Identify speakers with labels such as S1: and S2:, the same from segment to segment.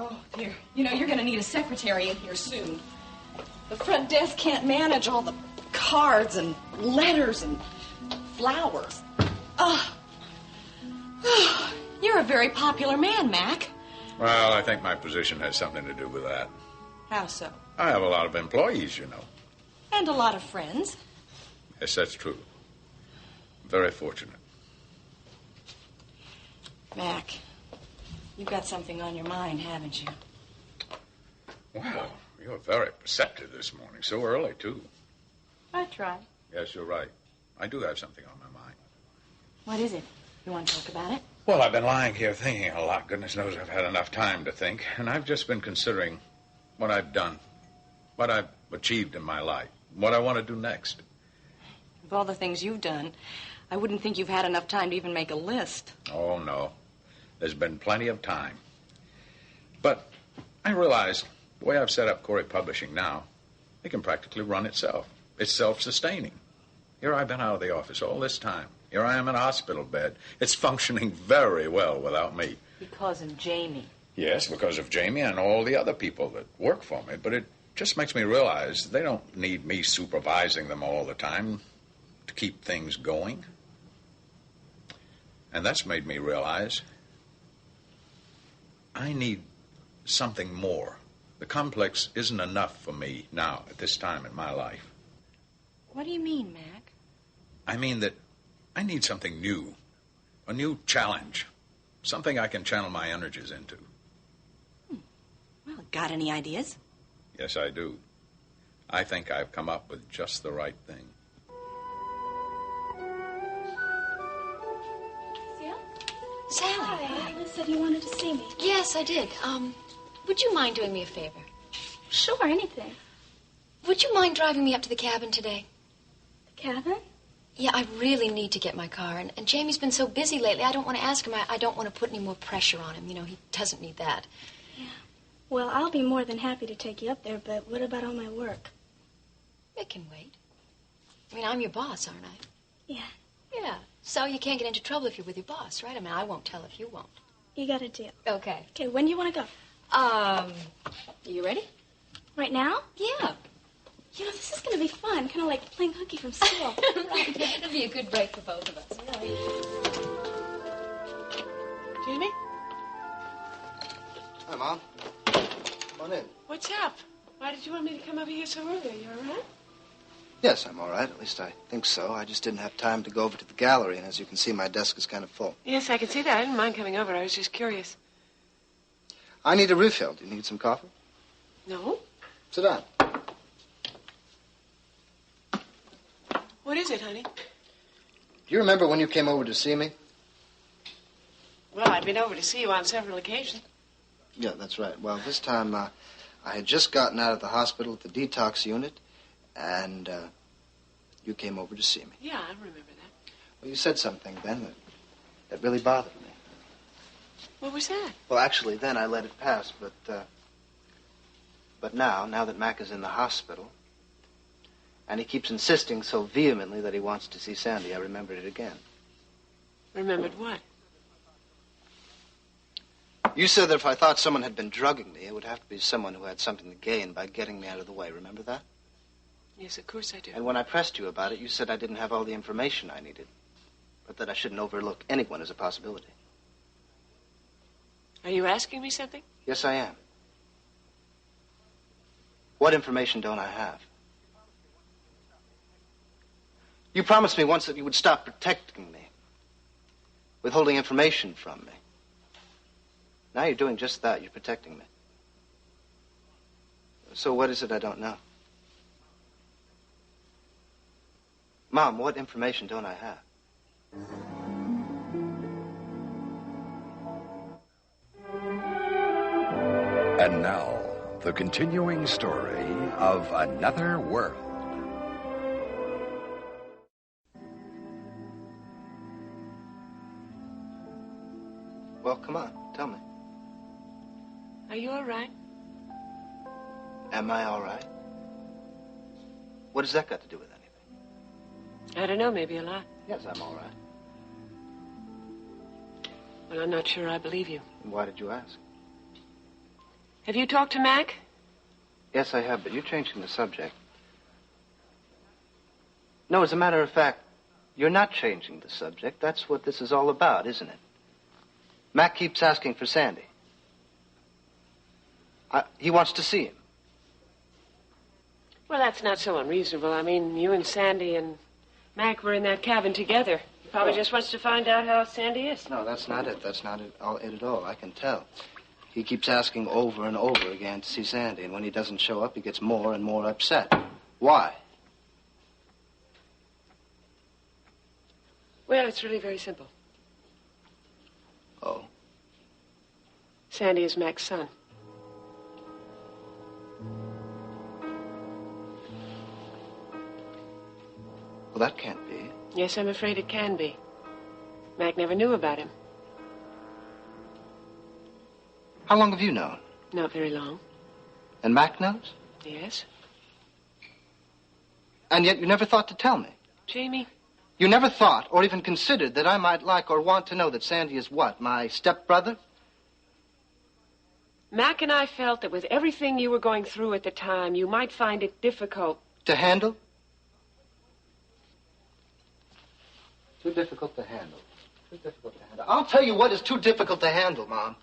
S1: Oh, dear. You know, you're going to need a secretary in here soon. The front desk can't manage all the cards and letters and flowers. Oh. You're a very popular man, Mac.
S2: Well, I think my position has something to do with that.
S1: How so?
S2: I have a lot of employees, you know.
S1: And a lot of friends.
S2: Yes, that's true. Very fortunate.
S1: Mac, you've got something on your mind, haven't you?
S2: Well, you're very perceptive this morning. So early, too.
S1: I tried.
S2: Yes, you're right. I do have something on my mind.
S1: What is it? You want to talk about it?
S2: Well, I've been lying here thinking a lot. Goodness knows I've had enough time to think. And I've just been considering what I've done, what I've achieved in my life, what I want to do next.
S1: Of all the things you've done, I wouldn't think you've had enough time to even make a list.
S2: Oh, no. There's been plenty of time. But I realize the way I've set up Cory Publishing now, it can practically run itself. It's self-sustaining. Here I've been out of the office all this time. Here I am in a hospital bed. It's functioning very well without me.
S1: Because of Jamie.
S2: Yes, because of Jamie and all the other people that work for me. But it just makes me realize they don't need me supervising them all the time to keep things going. And that's made me realize I need something more. The complex isn't enough for me now at this time in my life.
S1: What do you mean, Mac?
S2: I mean that I need something new, a new challenge, something I can channel my energies into.
S1: Well, got any ideas?
S2: Yes, I do. I think I've come up with just the right thing.
S3: Sally.
S4: Hi, Liz said you wanted to see me.
S3: Yes, I did. Would you mind doing me a favor?
S4: Sure, anything.
S3: Would you mind driving me up to the cabin today?
S4: The cabin?
S3: Yeah, I really need to get my car. And Jamie's been so busy lately, I don't want to ask him. I don't want to put any more pressure on him. You know, he doesn't need that.
S4: Yeah. Well, I'll be more than happy to take you up there, but what about all my work?
S3: It can wait. I mean, I'm your boss, aren't I?
S4: Yeah.
S3: Yeah. So you can't get into trouble if you're with your boss, right? I mean, I won't tell if you won't.
S4: You got a deal.
S3: Okay.
S4: Okay, when do you want to go?
S3: Are you ready?
S4: Right now?
S3: Yeah.
S4: You know, this is going to be fun. Kind of like playing hooky from school.
S3: Right. It'll be a good break for both of us.
S4: Really?
S5: Jamie?
S6: Hi, Mom. Come on in.
S5: What's up? Why did you want me to come over here so early? You all right?
S6: Yes, I'm all right. At least I think so. I just didn't have time to go over to the gallery, and as you can see, my desk is kind of full.
S5: Yes, I can see that. I didn't mind coming over. I was just curious.
S6: I need a refill. Do you need some coffee?
S5: No?
S6: Sit down.
S5: What is it, honey?
S6: Do you remember when you came over to see me?
S5: Well, I've been over to see you on several occasions.
S6: Yeah, that's right. Well, this time I had just gotten out of the hospital at the detox unit, and you came over to see me.
S5: Yeah, I remember that.
S6: Well, you said something then that really bothered me.
S5: What was that?
S6: Well, actually, then I let it pass, but now that Mac is in the hospital, and he keeps insisting so vehemently that he wants to see Sandy, I remembered it again.
S5: Remembered what?
S6: You said that if I thought someone had been drugging me, it would have to be someone who had something to gain by getting me out of the way. Remember that?
S5: Yes, of course I do.
S6: And when I pressed you about it, you said I didn't have all the information I needed, but that I shouldn't overlook anyone as a possibility.
S5: Are you asking me something?
S6: Yes, I am. What information don't I have? You promised me once that you would stop protecting me, withholding information from me. Now you're doing just that. You're protecting me. So what is it I don't know? Mom, what information don't I have?
S7: And now, the continuing story of Another World.
S6: Well, come on, tell me.
S5: Are you all right?
S6: Am I all right? What has that got to do with anything?
S5: I don't know, maybe a lot.
S6: Yes, I'm all right.
S5: But I'm not sure I believe you.
S6: And why did you ask?
S5: Have you talked to Mac?
S6: Yes, I have, but you're changing the subject. No, as a matter of fact, you're not changing the subject. That's what this is all about, isn't it? Mac keeps asking for Sandy. He wants to see him.
S5: Well, that's not so unreasonable. I mean, you and Sandy and Mac were in that cabin together. He probably just wants to find out how Sandy is.
S6: No, that's not it. That's not it at all. I can tell. He keeps asking over and over again to see Sandy, and when he doesn't show up, he gets more and more upset. Why?
S5: Well, it's really very simple.
S6: Oh?
S5: Sandy is Mac's son.
S6: Well, that can't be.
S5: Yes, I'm afraid it can be. Mac never knew about him.
S6: How long have you known?
S5: Not very long.
S6: And Mac knows?
S5: Yes.
S6: And yet you never thought to tell me.
S5: Jamie?
S6: You never thought or even considered that I might like or want to know that Sandy is what, my stepbrother?
S5: Mac and I felt that with everything you were going through at the time, you might find it difficult.
S6: To handle? Too difficult to handle. Too difficult to handle. I'll tell you what is too difficult to handle, Mom.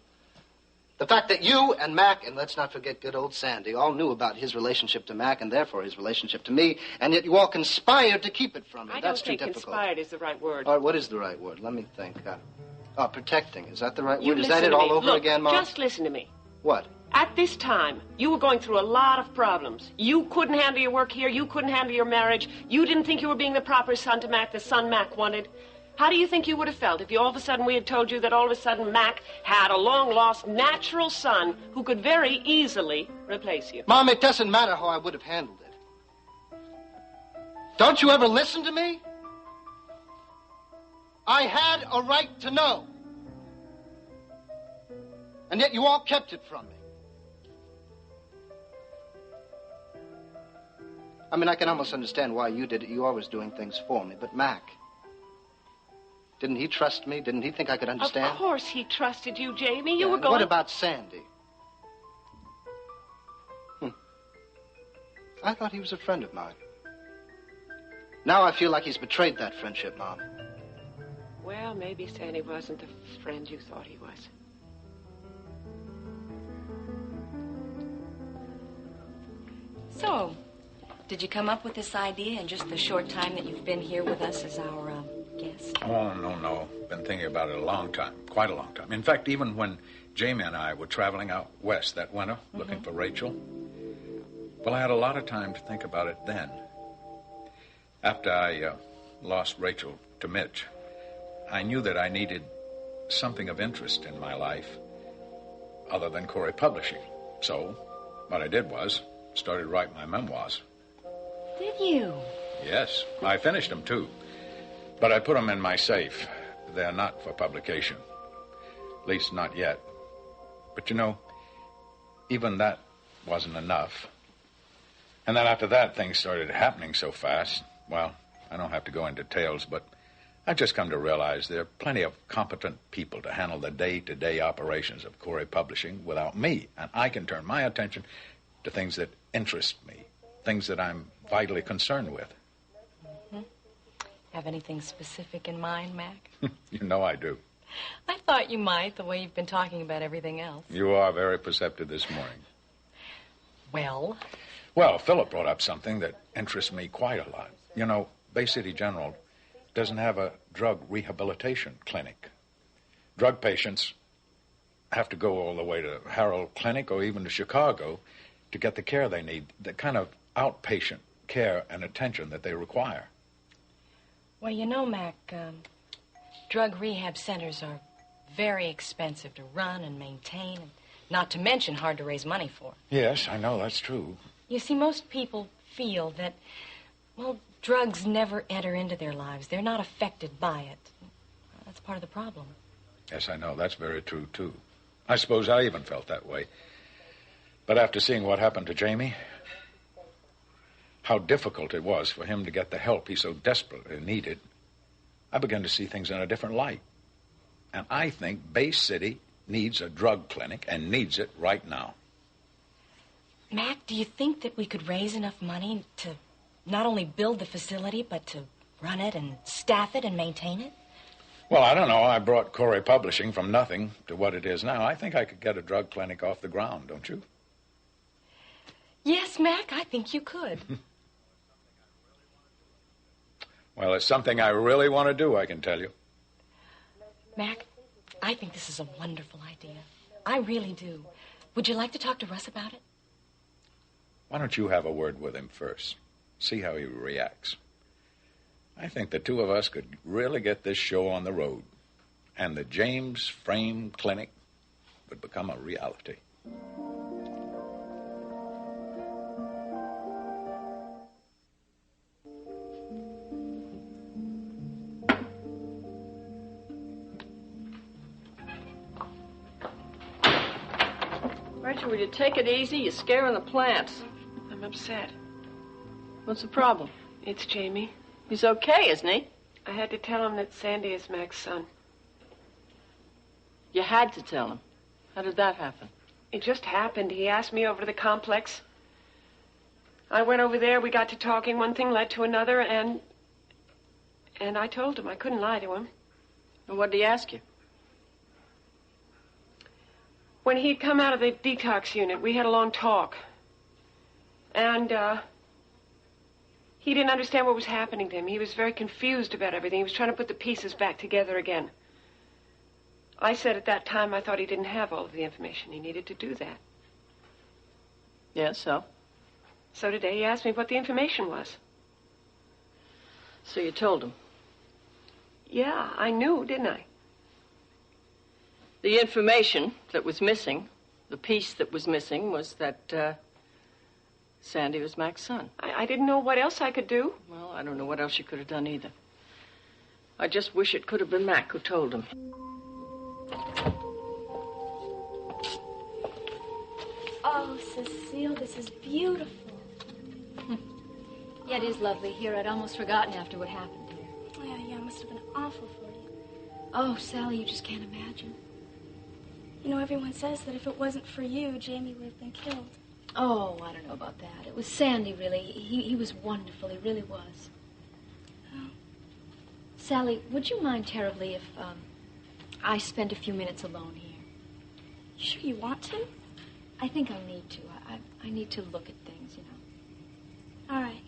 S6: The fact that you and Mac, and let's not forget good old Sandy, all knew about his relationship to Mac and therefore his relationship to me, and yet you all conspired to keep it from me. That's too difficult.
S5: Conspired is the right word.
S6: All right, what is the right word? Let me think. Protecting. Is that the right
S5: You
S6: word? Is that
S5: listen
S6: it
S5: to
S6: all
S5: me.
S6: over
S5: Look,
S6: again, Mom?
S5: Just listen to me.
S6: What?
S5: At this time, you were going through a lot of problems. You couldn't handle your work here. You couldn't handle your marriage. You didn't think you were being the proper son to Mac, the son Mac wanted. How do you think you would have felt if all of a sudden we had told you that all of a sudden Mac had a long-lost natural son who could very easily replace you?
S6: Mom, it doesn't matter how I would have handled it. Don't you ever listen to me? I had a right to know. And yet you all kept it from me. I mean, I can almost understand why you did it. You always doing things for me. But Mac, didn't he trust me? Didn't he think I could understand?
S5: Of course he trusted you, Jamie. You were going...
S6: What about Sandy? I thought he was a friend of mine. Now I feel like he's betrayed that friendship, Mom.
S5: Well, maybe Sandy wasn't the friend you thought he was.
S3: So, did you come up with this idea in just the short time that you've been here with us as our guest?
S2: Oh, no. Been thinking about it a long time, quite a long time. In fact, even when Jamie and I were traveling out west that winter, looking for Rachel, well, I had a lot of time to think about it then. After I lost Rachel to Mitch, I knew that I needed something of interest in my life other than Cory Publishing. So, what I did was started writing my memoirs.
S3: Did you?
S2: Yes, I finished them, too. But I put them in my safe. They're not for publication. At least not yet. But you know, even that wasn't enough. And then after that, things started happening so fast. Well, I don't have to go into details, but I've just come to realize there are plenty of competent people to handle the day-to-day operations of Cory Publishing without me. And I can turn my attention to things that interest me, things that I'm vitally concerned with.
S3: Have anything specific in mind, Mac?
S2: You know I do.
S3: I thought you might, the way you've been talking about everything else.
S2: You are very perceptive this morning.
S3: Well?
S2: Well, Philip brought up something that interests me quite a lot. You know, Bay City General doesn't have a drug rehabilitation clinic. Drug patients have to go all the way to Harold Clinic or even to Chicago to get the care they need, the kind of outpatient care and attention that they require.
S3: Well, you know, Mac, drug rehab centers are very expensive to run and maintain, and not to mention hard to raise money for.
S2: Yes, I know, that's true.
S3: You see, most people feel that, well, drugs never enter into their lives. They're not affected by it. That's part of the problem.
S2: Yes, I know, that's very true, too. I suppose I even felt that way. But after seeing what happened to Jamie, how difficult it was for him to get the help he so desperately needed, I began to see things in a different light. And I think Bay City needs a drug clinic and needs it right now.
S3: Mac, do you think that we could raise enough money to not only build the facility, but to run it and staff it and maintain it?
S2: Well, I don't know. I brought Cory Publishing from nothing to what it is now. I think I could get a drug clinic off the ground, don't you?
S3: Yes, Mac, I think you could.
S2: Well, it's something I really want to do, I can tell you.
S3: Mac, I think this is a wonderful idea. I really do. Would you like to talk to Russ about it?
S2: Why don't you have a word with him first? See how he reacts. I think the two of us could really get this show on the road. And the James Frame Clinic would become a reality.
S8: Rachel, will you take it easy? You're scaring the plants.
S5: I'm upset.
S8: What's the problem?
S5: It's Jamie.
S8: He's okay, isn't he?
S5: I had to tell him that Sandy is Mac's son.
S8: You had to tell him. How did that happen?
S5: It just happened. He asked me over to the complex. I went over there. We got to talking. One thing led to another, and I told him. I couldn't lie to him.
S8: And what did he ask you?
S5: When he'd come out of the detox unit, we had a long talk. And, he didn't understand what was happening to him. He was very confused about everything. He was trying to put the pieces back together again. I said at that time I thought he didn't have all of the information he needed to do that.
S8: Yeah, so?
S5: So today he asked me what the information was.
S8: So you told him?
S5: Yeah, I knew, didn't I?
S8: The information that was missing, the piece that was missing, was that, Sandy was Mac's son.
S5: I didn't know what else I could do.
S8: Well, I don't know what else you could have done either. I just wish it could have been Mac who told him.
S4: Oh, Cecile, this is beautiful.
S9: Yeah, it is lovely here. I'd almost forgotten after what happened here.
S4: Yeah, it must have been awful for you.
S9: Oh, Sally, you just can't imagine.
S4: You know, everyone says that if it wasn't for you, Jamie would have been killed.
S9: Oh, I don't know about that. It was Sandy, really. He was wonderful. He really was.
S4: Oh.
S9: Sally, would you mind terribly if I spend a few minutes alone here?
S4: You sure you want to?
S9: I think I need to. I need to look at things, you know.
S4: All right.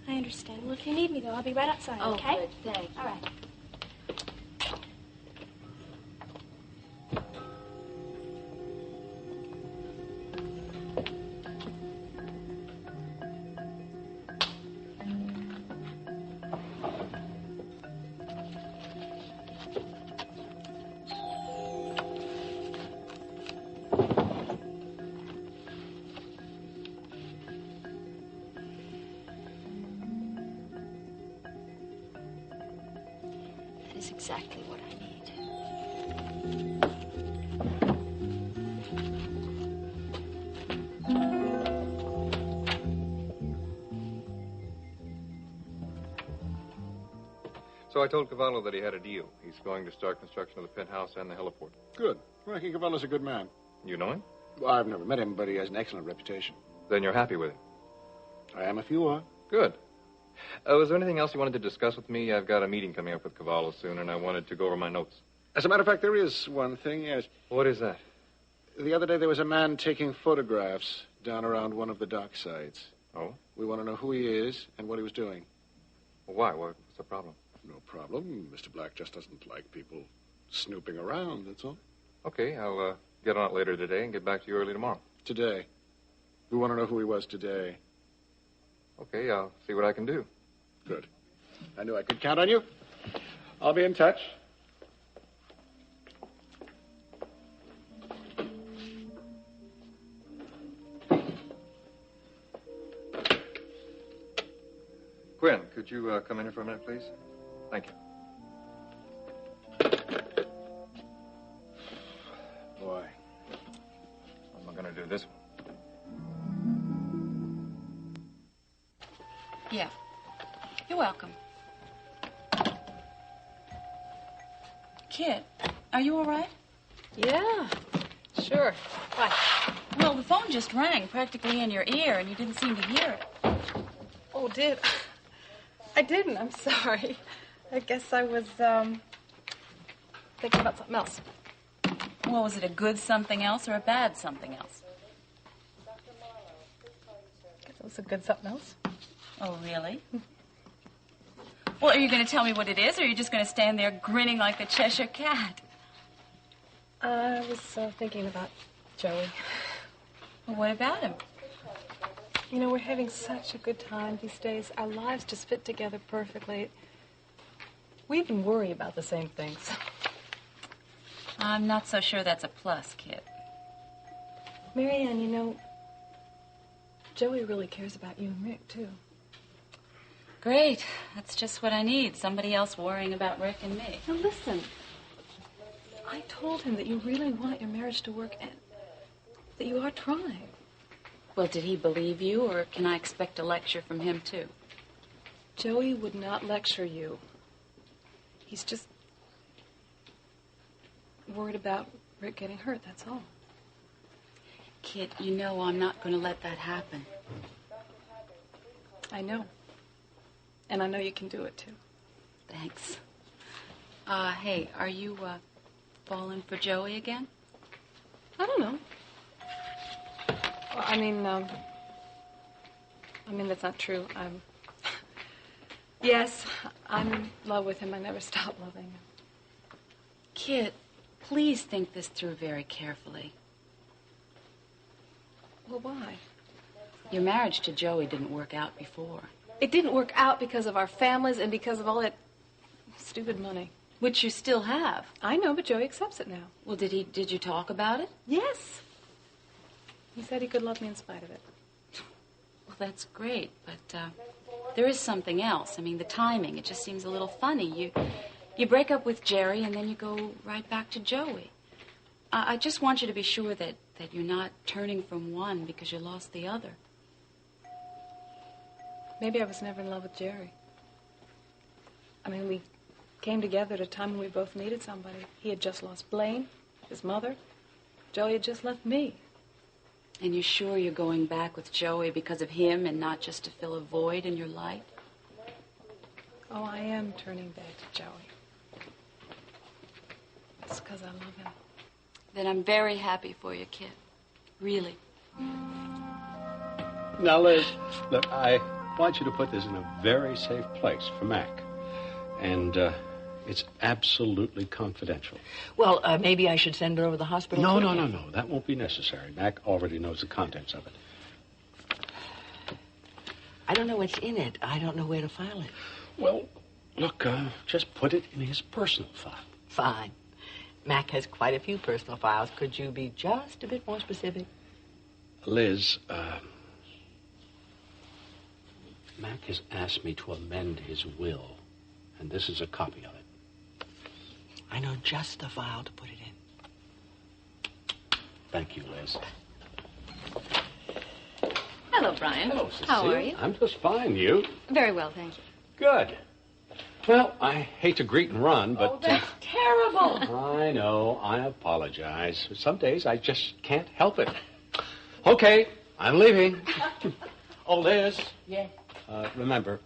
S4: I understand. Well, if you need me, though, I'll be right outside, okay?
S9: Good. Thank you.
S4: All right.
S9: That is exactly what I need.
S10: So I told Cavallo that he had a deal. He's going to start construction of the penthouse and the heliport.
S11: Good. Well, I think Cavallo's a good man.
S10: You know him?
S11: Well, I've never met him, but he has an excellent reputation.
S10: Then you're happy with him?
S11: I am if you are.
S10: Good. Was there anything else you wanted to discuss with me? I've got a meeting coming up with Cavallo soon, and I wanted to go over my notes.
S11: As a matter of fact, there is one thing, yes.
S10: What is that?
S11: The other day there was a man taking photographs down around one of the dock sites.
S10: Oh?
S11: We want to know who he is and what he was doing.
S10: Well, why? What's the problem?
S11: No problem. Mr. Black just doesn't like people snooping around, that's all.
S10: Okay, I'll get on it later today and get back to you early tomorrow.
S11: Today. We want to know who he was today.
S10: Okay, I'll see what I can do.
S11: Good. I knew I could count on you. I'll be in touch.
S10: Quinn, could you come in here for a minute, please? Thank you.
S11: Boy.
S10: What am I going to do this one?
S3: Yeah. You're welcome. Kid, are you all right?
S8: Yeah, sure. Why?
S3: Well, the phone
S12: just rang practically in your ear, and you didn't seem to hear it.
S13: Oh, did? I didn't. I'm sorry. I guess I was, thinking about something else.
S12: Well, was it a good something else or a bad something else?
S13: I guess it was a good something else.
S12: Oh, really? Well, are you going to tell me what it is, or are you just going to stand there grinning like the Cheshire Cat?
S13: I was thinking about Joey.
S12: Well, what about him?
S13: You know, we're having such a good time these days. Our lives just fit together perfectly. We even worry about the same things.
S12: I'm not so sure that's a plus, kid.
S13: Marianne, you know, Joey really cares about you and Rick, too.
S12: Great. That's just what I need. Somebody else worrying about Rick and me.
S13: Now, listen. I told him that you really want your marriage to work and that you are trying.
S12: Well, did he believe you, or can I expect a lecture from him, too?
S13: Joey would not lecture you. He's just worried about Rick getting hurt, that's all.
S12: Kid, you know I'm not going to let that happen.
S13: I know. And I know you can do it, too.
S12: Thanks. Hey, are you, falling for Joey again?
S13: I don't know. Well, I mean, that's not true. Yes, I'm in love with him. I never stop loving him.
S12: Kid, please think this through very carefully.
S13: Well, why?
S12: Your marriage to Joey didn't work out before.
S13: It didn't work out because of our families and because of all that stupid money.
S12: Which you still have.
S13: I know, but Joey accepts it now.
S12: Well, did you talk about it?
S13: Yes. He said he could love me in spite of it.
S12: Well, that's great, but, there is something else. I mean, the timing, it just seems a little funny. You break up with Jerry, and then you go right back to Joey. I just want you to be sure that you're not turning from one because you lost the other.
S13: Maybe I was never in love with Jerry. I mean, we came together at a time when we both needed somebody. He had just lost Blaine, his mother. Joey had just left me.
S12: And you're sure you're going back with Joey because of him and not just to fill a void in your life?
S13: Oh, I am turning back to Joey. It's because I love him.
S12: Then I'm very happy for you, kid. Really.
S14: Now, Liz, look, I want you to put this in a very safe place for Mac. And, it's absolutely confidential.
S8: Well, maybe I should send her over to the hospital.
S14: No. That won't be necessary. Mac already knows the contents of it.
S8: I don't know what's in it. I don't know where to file it.
S14: Well, look, just put it in his personal file.
S8: Fine. Mac has quite a few personal files. Could you be just a bit more specific?
S14: Liz, Mac has asked me to amend his will, and this is a copy of it.
S8: I know just the file to put it in.
S14: Thank you, Liz.
S9: Hello, Brian.
S14: Hello, Cecile.
S9: How are you?
S14: I'm just fine. You?
S9: Very well, thank you.
S14: Good. Well, I hate to greet and run, but...
S9: Oh, that's terrible.
S14: I know. I apologize. Some days I just can't help it. Okay, I'm leaving. Oh, Liz.
S8: Yes?
S14: Remember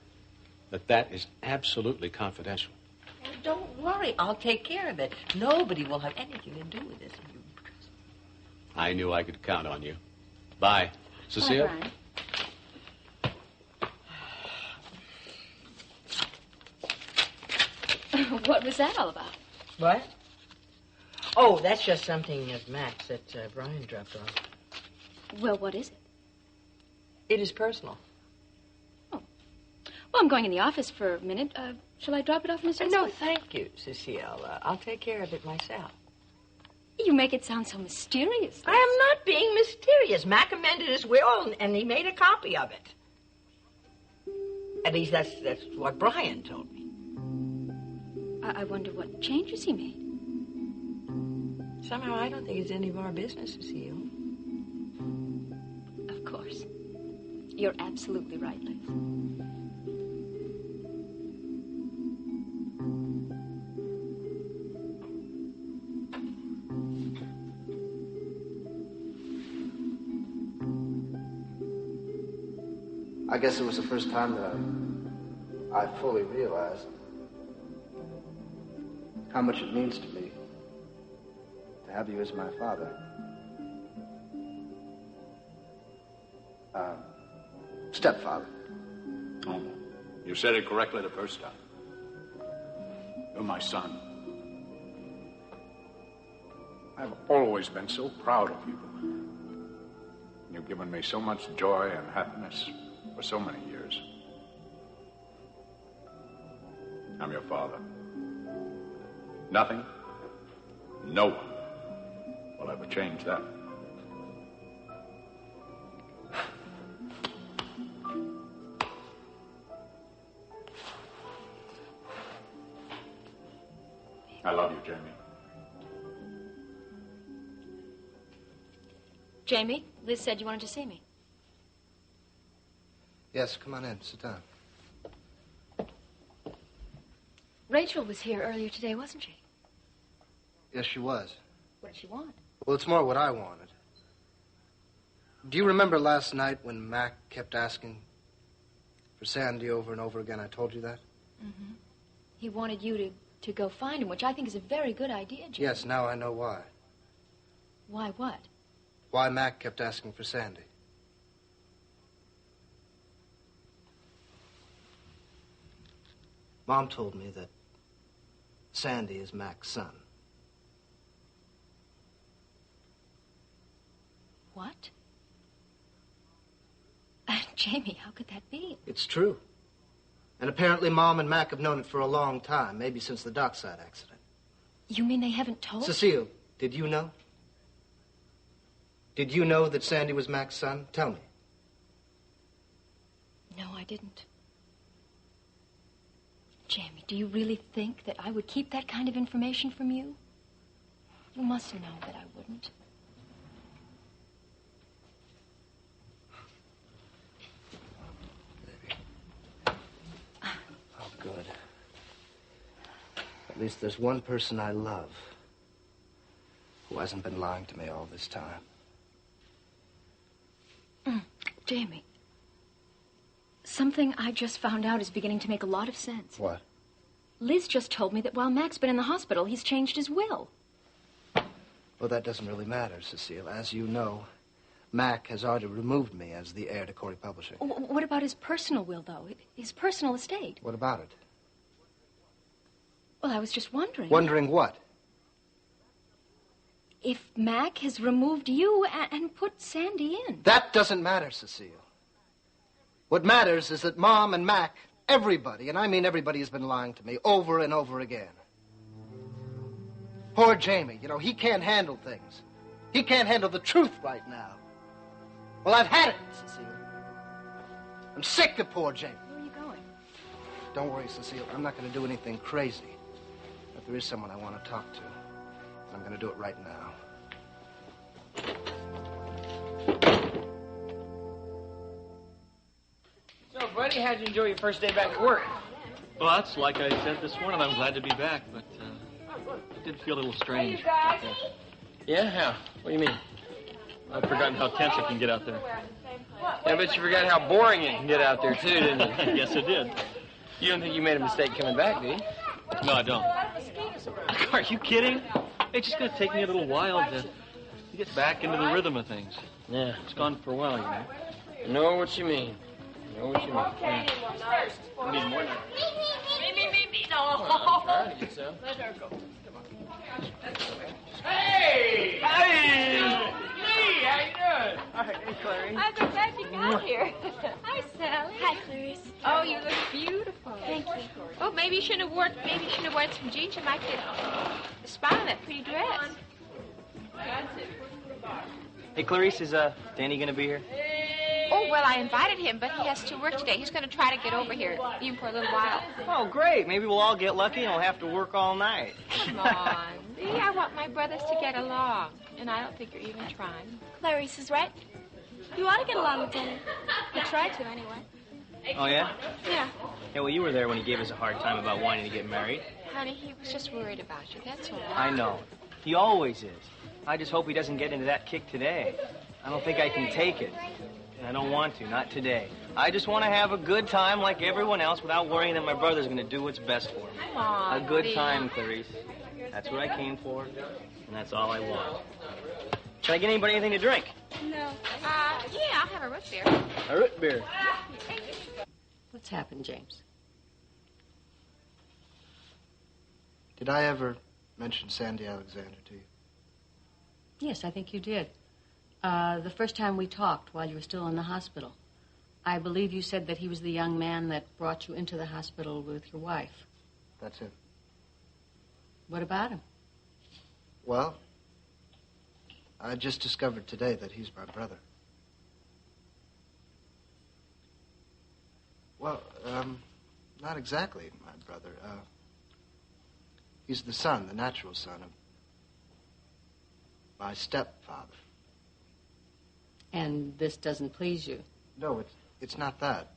S14: that is absolutely confidential.
S8: Don't worry. I'll take care of it. Nobody will have anything to do with this.
S14: I knew I could count on you. Bye. Cecile?
S9: Brian. What was that all about?
S8: What? Oh, that's just something of Mac's that Brian dropped off.
S9: Well, what is it?
S8: It is personal.
S9: Oh. Well, I'm going in the office for a minute. Shall I drop it off in his desk?
S8: No, thank you, Cecile. I'll take care of it myself.
S9: You make it sound so mysterious.
S8: I am not being mysterious. Mac amended his will, and he made a copy of it. At least that's what Brian told me.
S9: I wonder what changes he made.
S8: Somehow I don't think it's any of our business, Cecile.
S9: Of course. You're absolutely right, Leigh.
S6: I guess it was the first time that I fully realized how much it means to me to have you as my father. Stepfather.
S2: Oh, you said it correctly the first time. You're my son. I've always been so proud of you. You've given me so much joy and happiness for so many years. I'm your father. Nothing, no one will ever change that. I love you, Jamie.
S9: Jamie, Liz said you wanted to see me.
S6: Yes, come on in. Sit down.
S9: Rachel was here earlier today, wasn't she?
S6: Yes, she was.
S9: What did she want?
S6: Well, it's more what I wanted. Do you remember last night when Mac kept asking for Sandy over and over again? I told you that?
S9: Mm-hmm. He wanted you to go find him, which I think is a very good idea, Jamie.
S6: Yes, now I know why.
S9: Why what?
S6: Why Mac kept asking for Sandy. Mom told me that Sandy is Mac's son.
S9: What? Jamie, how could that be?
S6: It's true. And apparently Mom and Mac have known it for a long time, maybe since the dockside accident.
S9: You mean they haven't told?
S6: Cecile, did you know? Did you know that Sandy was Mac's son? Tell me.
S9: No, I didn't. Jamie, do you really think that I would keep that kind of information from you? You must know that I wouldn't.
S6: Oh, good. At least there's one person I love who hasn't been lying to me all this time.
S9: Jamie, something I just found out is beginning to make a lot of sense.
S6: What?
S9: Liz just told me that while Mac's been in the hospital, he's changed his will.
S6: Well, that doesn't really matter, Cecile. As you know, Mac has already removed me as the heir to Cory Publishing.
S9: What about his personal will, though? His personal estate?
S6: What about it?
S9: Well, I was just wondering.
S6: Wondering what?
S9: If Mac has removed you and put Sandy in.
S6: That doesn't matter, Cecile. What matters is that Mom and Mac, everybody, and I mean everybody, has been lying to me over and over again. Poor Jamie, you know, he can't handle things. He can't handle the truth right now. Well, I've had it, Cecile. I'm sick of poor Jamie.
S9: Where are you going?
S6: Don't worry, Cecile. I'm not going to do anything crazy. But there is someone I want to talk to. And I'm going to do it right now.
S15: So, buddy, how'd you enjoy your first day back at work?
S16: Well, that's like I said this morning. I'm glad to be back, but it did feel a little strange.
S15: Yeah, how? What do you mean?
S16: I've forgotten how tense it can get out there.
S15: Yeah, but you forgot how boring it can get out there, too, didn't you?
S16: Yes, I did.
S15: You don't think you made a mistake coming back, do you?
S16: No, I don't. Are you kidding? It's just going to take me a little while to get back into the rhythm of things.
S15: Yeah.
S16: It's gone for a while, you know.
S15: I know what you mean. I know what you mean.
S16: Yeah. I need more now.
S17: Me, no.
S15: I'm trying to get some.
S17: Let her go. Come on.
S15: Hey!
S17: Hey!
S15: Leigh, how you doing? Hey, Clarice.
S17: I'm so glad you got here. Hi, Sally.
S4: Hi, Clarice.
S17: Oh, you look beautiful.
S4: Thank you.
S17: Oh, maybe you shouldn't have worn some jeans. You might get a spot on that pretty dress.
S15: Hey, Clarice, is Denny going to be here?
S17: Oh, well, I invited him, but he has to work today. He's going to try to get over here, even for a little while.
S15: Oh, great. Maybe we'll all get lucky and we'll have to work all night.
S17: Come on, Lee. I want my brothers to get along, and I don't think you're even trying.
S4: Clarice is right. You ought to get along with Denny. You try to, anyway.
S15: Oh, yeah?
S4: Yeah.
S15: Yeah, well, you were there when he gave us a hard time about wanting to get married.
S17: Honey, he was just worried about you, that's all.
S15: I know. He always is. I just hope he doesn't get into that kick today. I don't think I can take it.
S18: I don't want to, not today. I just want to have a good time like everyone else without worrying that my brother's going to do what's best for me.
S17: Aw,
S18: A good
S17: Lee.
S18: time, Clarice. That's what I came for, and that's all I want. Can I get anybody anything to drink?
S17: No. Yeah, I'll have a root beer.
S18: A root beer.
S8: What's happened, James?
S6: Did I ever mention Sandy Alexander to you?
S8: Yes, I think you did. The first time we talked while you were still in the hospital. I believe you said that he was the young man that brought you into the hospital with your wife.
S6: That's him.
S8: What about him?
S6: Well, I just discovered today that he's my brother. Well, not exactly my brother. He's the son, the natural son of my stepfather.
S8: And this doesn't please you?
S6: No, it's not that.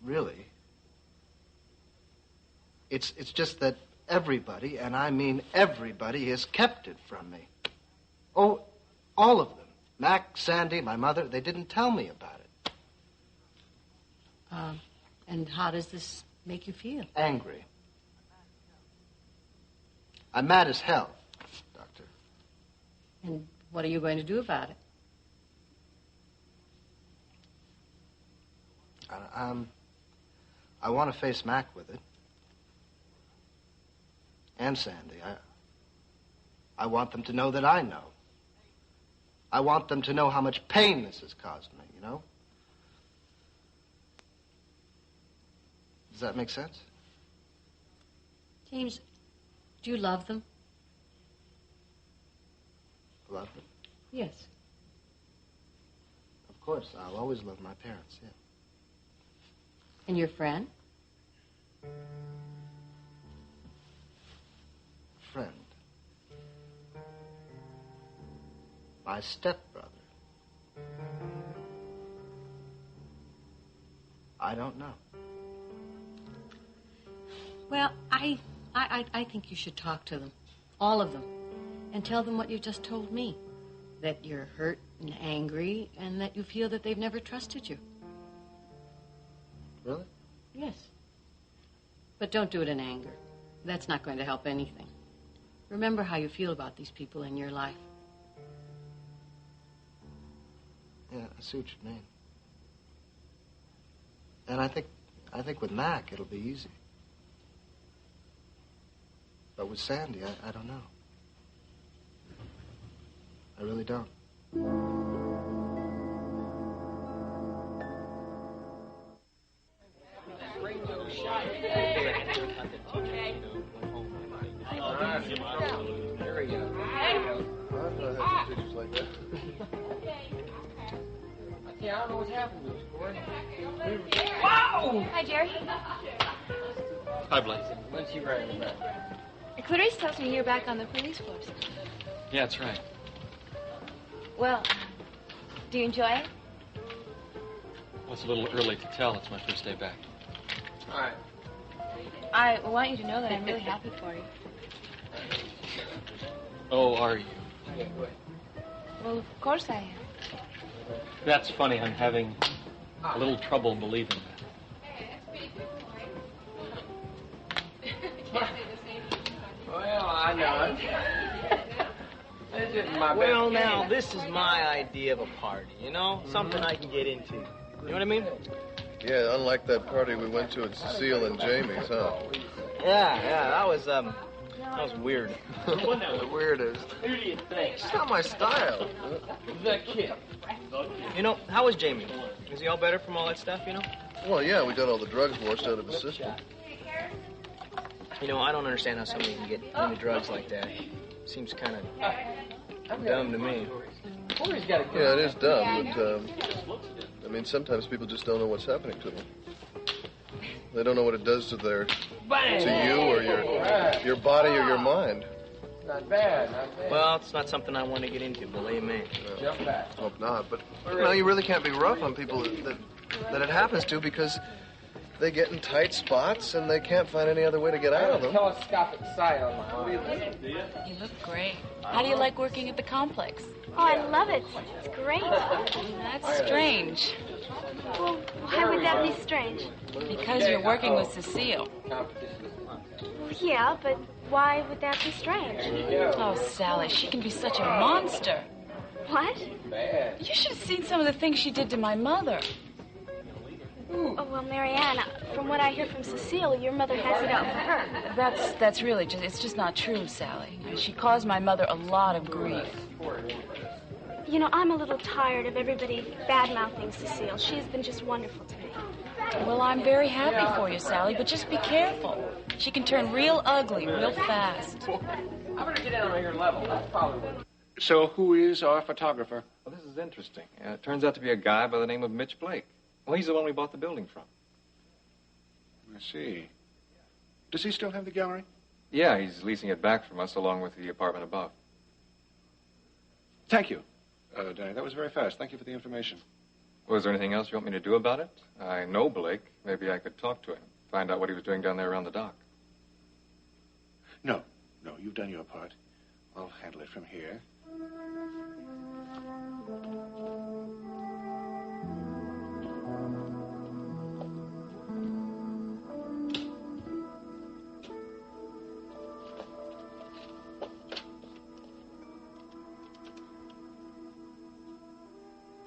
S6: Really. It's just that everybody, and I mean everybody, has kept it from me. Oh, all of them. Mac, Sandy, my mother, they didn't tell me about it.
S8: And how does this make you feel?
S6: Angry. I'm mad as hell, Doctor.
S8: And what are you going to do about it?
S6: I want to face Mac with it. And Sandy. I want them to know that I know. I want them to know how much pain this has caused me, you know? Does that make sense?
S8: James, do you love them?
S6: Love them?
S8: Yes.
S6: Of course, I'll always love my parents, yeah.
S8: And your friend?
S6: Friend. My stepbrother. I don't know.
S8: Well, I think you should talk to them. All of them. And tell them what you just told me. That you're hurt and angry and that you feel that they've never trusted you.
S6: Really?
S8: Yes. But don't do it in anger. That's not going to help anything. Remember how you feel about these people in your life.
S6: Yeah, I see what you mean. And I think with Mac it'll be easy. But with Sandy, I don't know. I really don't.
S15: Yeah, I don't know what's happened to us, Cory.
S17: Wow! Hi, Jerry.
S16: Hi, Blaine.
S15: When's she right in the back?
S4: Clarice tells me you're back on the police force.
S16: Yeah, that's right.
S4: Well, do you enjoy it?
S16: Well, it's a little early to tell. It's my first day back.
S15: All right.
S4: I want you to know that I'm really happy for you.
S16: Oh, are you?
S15: Yeah, go ahead.
S4: Well, of course I am.
S16: That's funny. I'm having a little trouble believing that.
S15: Well, I know it. This isn't my
S18: Well,
S15: best
S18: now,
S15: game.
S18: this is my idea of a party, you know? Something I can get into. You know what I mean?
S19: Yeah, unlike that party we went to at Cecile and Jamie's, huh?
S18: Yeah, that was weird.
S19: The weirdest.
S15: Who do you think?
S19: It's not my style.
S15: The kid.
S18: You know, how was Jamie? Is he all better from all that stuff, you know?
S19: Well, yeah, we got all the drugs washed out of his system.
S18: You know, I don't understand how somebody can get into drugs like that. Seems kind of dumb to me.
S19: Yeah, it is dumb, but, I mean, sometimes people just don't know what's happening to them. They don't know what it does to you or your body or your mind.
S15: Not bad, not bad.
S18: Well, it's not something I want to get into, believe me.
S15: Jump back.
S19: Hope not, but, you know, you really can't be rough on people that it happens to because they get in tight spots and they can't find any other way to get out of them.
S15: Telescopic sight on my eye.
S12: You look great. How do you like working at the complex?
S4: Oh, I love it. It's great.
S12: That's strange.
S4: Well, why would that be strange?
S12: Because you're working with Cecile.
S4: Yeah, but why would that be strange?
S12: Oh, Sally, she can be such a monster.
S4: What?
S12: You should have seen some of the things she did to my mother.
S4: Oh, well, Marianne, from what I hear from Cecile, your mother has it out for her.
S12: That's really just, it's just not true, Sally. She caused my mother a lot of grief.
S4: You know, I'm a little tired of everybody bad-mouthing Cecile. She's been just wonderful to me.
S12: Well, I'm very happy for you, Sally, but just be careful. She can turn real ugly real fast.
S15: I better get down on your level. That's probably what.
S11: So who is our photographer?
S10: Well, this is interesting. It turns out to be a guy by the name of Mitch Blake. Well, he's the one we bought the building from.
S11: I see. Does he still have the gallery?
S10: Yeah, he's leasing it back from us along with the apartment above.
S11: Thank you, Denny. That was very fast. Thank you for the information.
S10: Was there anything else you want me to do about it? I know Blake. Maybe I could talk to him, find out what he was doing down there around the dock.
S11: No, you've done your part. I'll handle it from here.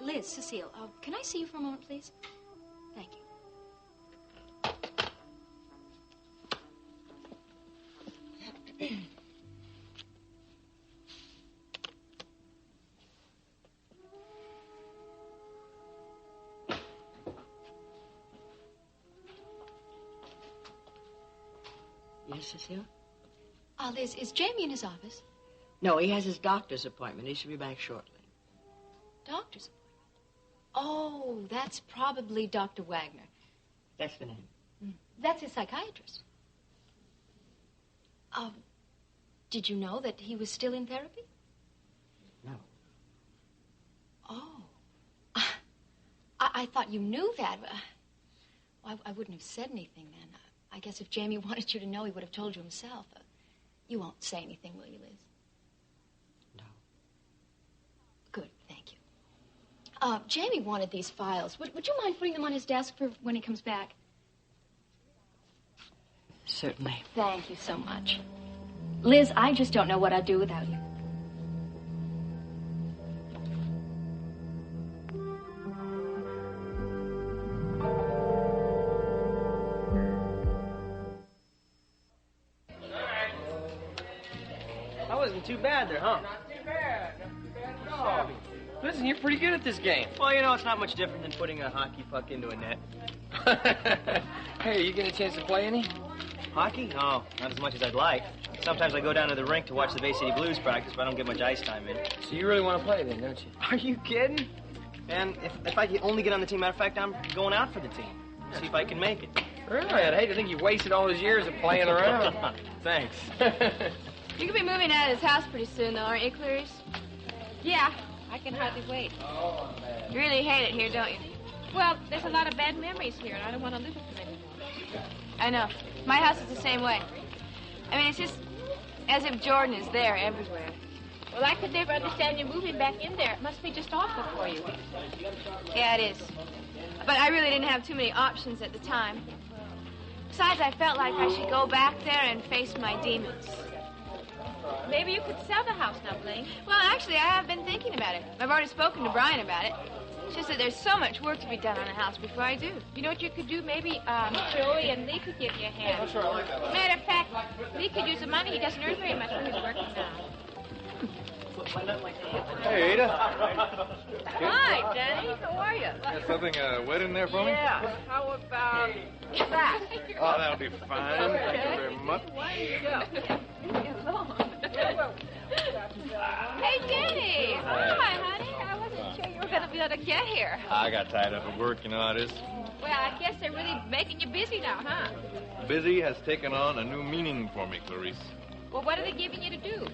S9: Liz, Cecile, can I see you for a moment, please? Thank you.
S8: Yes, Cecile?
S9: Liz, is Jamie in his office?
S8: No, he has his doctor's appointment. He should be back shortly.
S9: Doctor's appointment? Oh, that's probably Dr. Wagner.
S8: That's the name.
S9: That's his psychiatrist. Did you know that he was still in therapy?
S8: No.
S9: Oh. I thought you knew that. I wouldn't have said anything then. I guess if Jamie wanted you to know, he would have told you himself. You won't say anything, will you, Liz?
S8: No.
S9: Good, thank you. Jamie wanted these files. Would you mind putting them on his desk for when he comes back?
S8: Certainly.
S9: Thank you so much. Liz, I just don't know what I'd do without you.
S18: That wasn't too bad there, huh?
S15: Not too bad.
S18: Oh. Listen, you're pretty good at this game. Well, you know, it's not much different than putting a hockey puck into a net.
S15: Hey, you get a chance to play any?
S18: Hockey? No, not as much as I'd like. Sometimes I go down to the rink to watch the Bay City Blues practice, but I don't get much ice time in.
S15: So you really want to play then, don't you?
S18: Are you kidding? And if I could only get on the team, matter of fact, I'm going out for the team. See if I can make it.
S15: Really? I'd hate to think you wasted all those years of playing around.
S18: Thanks.
S17: You could be moving out of his house pretty soon, though, aren't you, Clarice? Yeah, I can hardly wait. You really hate it here, don't you? Well, there's a lot of bad memories here, and I don't want to live with them anymore. I know. My house is the same way. I mean, it's just as if Jordan is there everywhere. Well, I could never understand you moving back in there. It must be just awful for you. Yeah, it is. But I really didn't have too many options at the time. Besides, I felt like I should go back there and face my demons. Maybe you could sell the house now, Blaine. Well, actually, I have been thinking about it. I've already spoken to Brian about it. It's just that there's so much work to be done on the house before I do. You know what you could do? Maybe Joey and Leigh could give you a hand.
S15: That's right, I like that.
S17: Matter of fact, Leigh could use the money. He doesn't earn very much when he's working now.
S10: Hey, Ada.
S17: Hi, Denny. How are you?
S10: Got something wet in there for me?
S17: Yeah. How about that?
S10: Oh, that'll be fine. Thank you very much.
S17: Hey, Denny. Hi, honey. I wasn't sure you were going to be able to get here.
S10: I got tied up at work, you know how it is.
S17: Well, I guess they're really making you busy now, huh?
S10: Busy has taken on a new meaning for me, Clarice.
S17: Well, what are they giving you to do?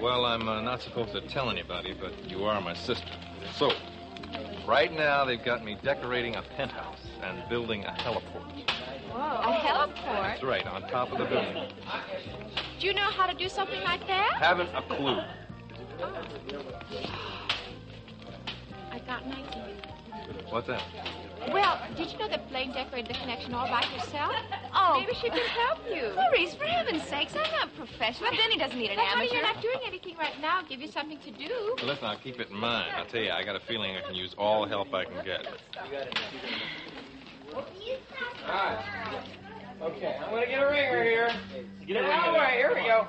S10: Well, I'm not supposed to tell anybody, but you are my sister. So, right now they've got me decorating a penthouse and building a heliport.
S17: A heliport?
S10: That's right, on top of the building.
S17: Do you know how to do something like that?
S10: Haven't a clue.
S17: I got an idea.
S10: What's that?
S17: Well, did you know that Blaine decorated the connection all by herself? Oh. Maybe she can help you.
S9: Clarice, for heaven's sakes, I'm not professional. Denny doesn't need an
S17: Well, honey,
S9: amateur.
S17: you're not doing anything right now. I'll give you something to do.
S10: Well, listen, I'll keep it in mind. I'll tell you, I got a feeling I can use all help I can get.
S15: All right. Okay, I'm going to get a ringer here. Get it out of the way. Here we go.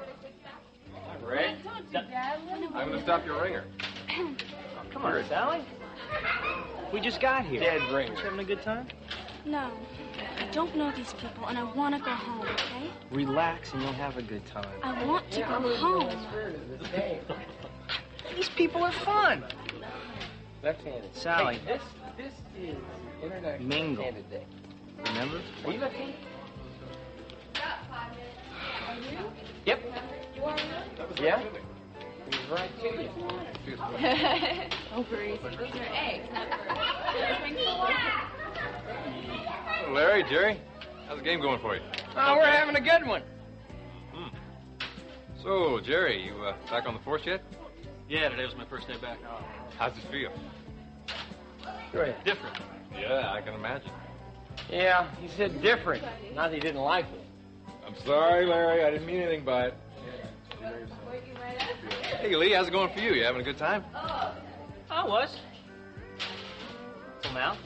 S15: Rick.
S10: I'm going to stop your ringer.
S15: Oh, come on, Sally. We just got here. Dead ringer. You having a good time?
S4: No. I don't know these people, and I want to go home, okay?
S15: Relax and you'll have a good time.
S4: I want to go home.
S15: These people are fun. Left-handed. Sally.
S18: Hey, this is International
S15: Mingle.
S18: Left-Handed Day.
S15: Remember?
S18: Are you left-handed?
S15: Yep.
S18: Yeah? He's right to you.
S17: Over easy. These are eggs, not
S10: Hello, Larry, Jerry. How's the game going for you?
S15: Oh, we're having a good one.
S10: So, Jerry, you back on the force yet?
S16: Yeah, today was my first day back.
S10: How's it feel?
S15: Great.
S16: Different.
S10: Yeah, I can imagine.
S15: Yeah, he said different. Not that he didn't like it.
S10: I'm sorry, Larry. I didn't mean anything by it. Hey, Leigh, how's it going for you? You having a good time?
S15: I was. Till now.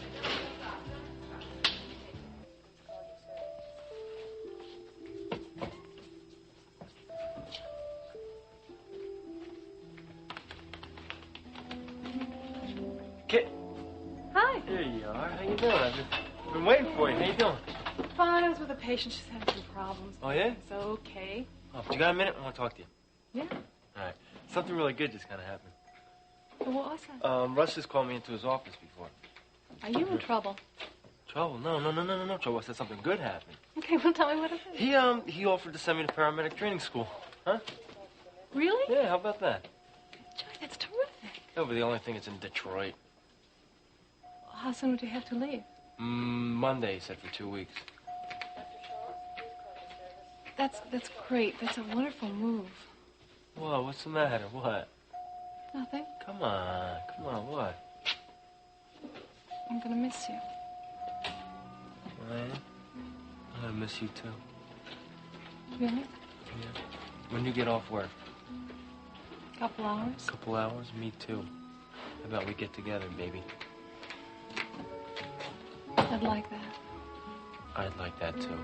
S15: Kit.
S13: Hi.
S15: There you are. How you doing? I've been waiting for you. How you doing?
S13: Fine, I was with a patient. She's having some problems.
S15: Oh, yeah?
S13: So, okay.
S15: Oh, you got a minute? I want to talk to you.
S13: Yeah.
S15: All right. Something really good just kind of happened.
S13: So what was that?
S15: Russ has called me into his office before.
S13: Are you in trouble?
S15: Trouble? No trouble. I said something good happened.
S13: Okay, well, tell me what it is.
S15: He offered to send me to paramedic training school. Huh?
S13: Really?
S15: Yeah, how about that?
S13: Joy, that's terrific.
S15: That would be the only thing that's in Detroit.
S13: How soon would you have to leave?
S15: Monday, he said, for 2 weeks.
S13: That's great. That's a wonderful move.
S15: Whoa, what's the matter? What?
S13: Nothing.
S15: Come on, what?
S13: I'm gonna miss you.
S15: Marianne, I'm gonna miss you too.
S13: Really?
S15: Yeah. When you get off work?
S13: Couple hours.
S15: Couple hours? Me too. How about we get together, baby?
S13: I'd like that.
S15: I'd like that too.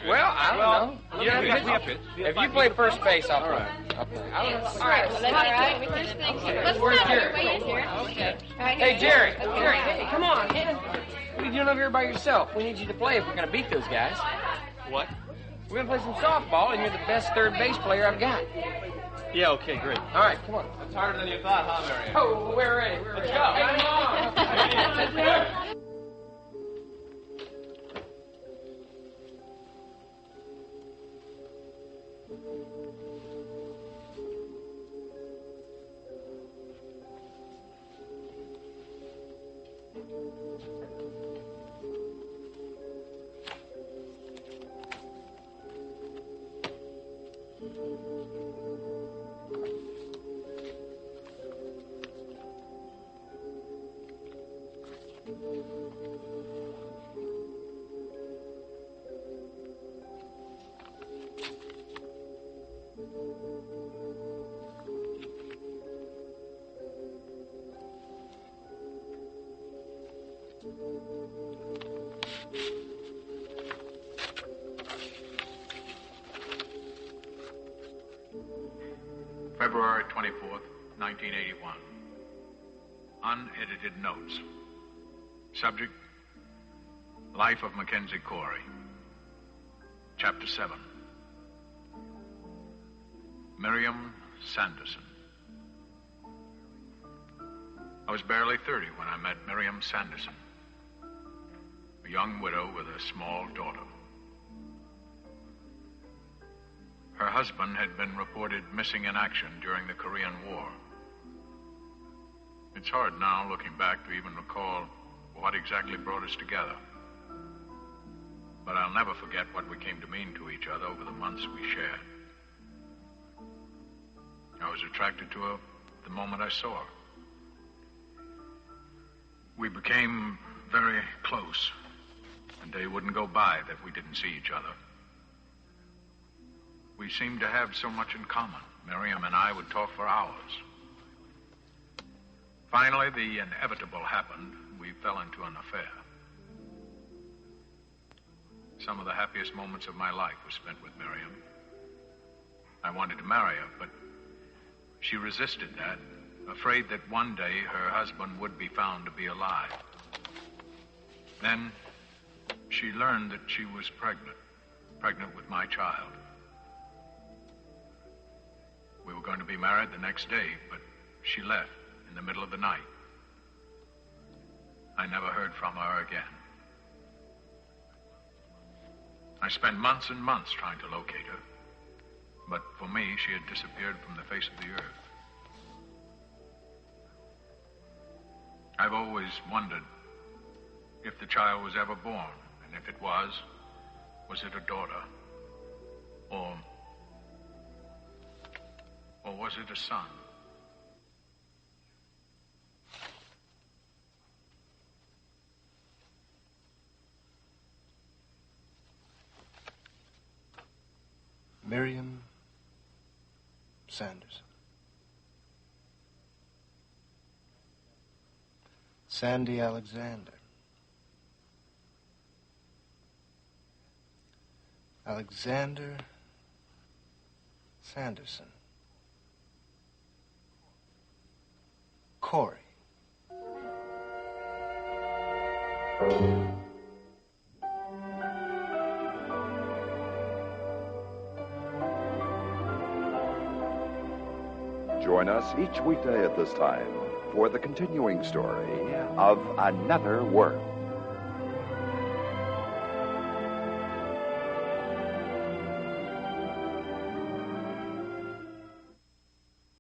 S18: Well, I don't know. You know, if you play first base, I'll play. All right.
S17: All right. First things first.
S18: Where's Jerry?
S17: Okay.
S18: Hey, Jerry. Jerry, hey, come on, man. What are you doing over here by yourself? We need you to play if we're going to beat those guys.
S16: What?
S18: We're going to play some softball, and you're the best third base player I've got.
S16: Yeah, okay, great.
S18: All right, come on.
S16: That's harder than you thought, huh, Marianne?
S18: Oh, we're ready. Let's go. Come on.
S2: February 24th, 1981. Unedited notes. Subject, Life of Mackenzie Cory. Chapter 7. Miriam Sanderson. I was barely 30 when I met Miriam Sanderson, a young widow with a small daughter. Her husband had been reported missing in action during the Korean War. It's hard now, looking back, to even recall what exactly brought us together. But I'll never forget what we came to mean to each other over the months we shared. I was attracted to her the moment I saw her. We became very close. A day wouldn't go by that we didn't see each other. We seemed to have so much in common. Miriam and I would talk for hours. Finally, the inevitable happened. We fell into an affair. Some of the happiest moments of my life were spent with Miriam. I wanted to marry her, but she resisted that, afraid that one day her husband would be found to be alive. Then she learned that she was pregnant with my child. We were going to be married the next day, but she left in the middle of the night. I never heard from her again. I spent months and months trying to locate her, but for me, she had disappeared from the face of the earth. I've always wondered if the child was ever born, and if it was it a daughter? Or was it a son?
S6: Miriam Sanderson. Sandy Alexander. Alexander Sanderson. Cory.
S7: Join us each weekday at this time for the continuing story of Another World.